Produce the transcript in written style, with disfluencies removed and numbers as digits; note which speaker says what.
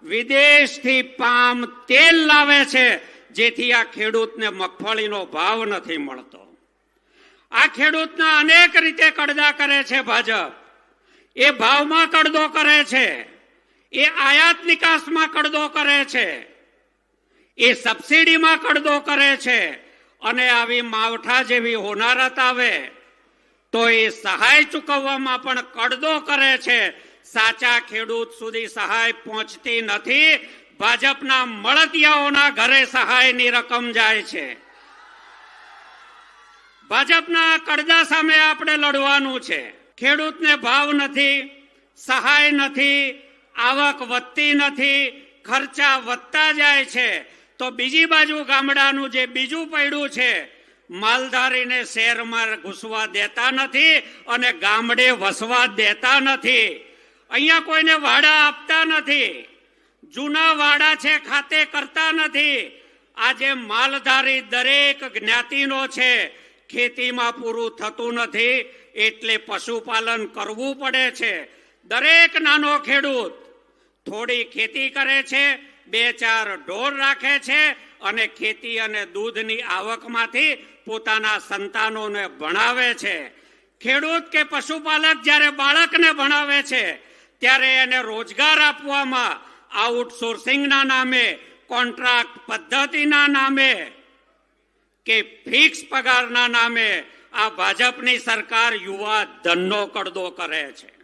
Speaker 1: વિદેશથી પામ તેલ લાવે છે, જેથી આ ખેડૂતને મગફળીનો ભાવ નથી મળતો. આ ખેડૂતના અનેક રીતે કડદા કરે છે ભાજપ. એ ભાવમાં કડદો કરે છે, એ આયાત નિકાસમાં કડદો કરે છે, એ સબસિડીમાં કડદો કરે છે, અને આવી માવઠા જેવી હોનારત આવે તો એ સહાય ચૂકવવામાં પણ કડદો કરે છે. સાચા ખેડૂત સુધી સહાય પહોંચતી નથી. ભાજપના મળતિયાઓના ઘરે સહાયની રકમ જાય છે. ભાજપના કડદા સામે આપણે લડવાનું છે. ખેડૂતને ભાવ નથી, સહાય નથી, આવક વધતી નથી, ખર્ચા વધતા જાય છે, તો બીજી બાજુ ગામડાનું જે બીજું પૈડું છે, માલધારીને શહેરમાં ઘૂસવા દેતા નથી અને ગામડે વસવા દેતા નથી. અહીંયા કોઈને વાડા આપતા નથી. જૂના વાડા છે ખાતે કરતા નથી. આજે માલધારી દરેક જ્ઞાતિનો છે. ખેતીમાં પૂરું થતું નથી, એટલે પશુપાલન કરવું પડે છે. દરેક નાનો ખેડૂત થોડી ખેતી કરે છે, 2-4 ઢોર રાખે છે, અને ખેતી અને દૂધની આવકમાંથી પોતાના સંતાનોને ભણાવે છે. ખેડૂત કે પશુપાલક જ્યારે બાળકને ભણાવે છે, ત્યારે એને રોજગાર આપવામાં આઉટસોર્સિંગના નામે, કોન્ટ્રાક્ટ પદ્ધતિના નામે કે ફિક્સ પગારના નામે આ ભાજપની સરકાર યુવા ધનનો કડદો કરે છે.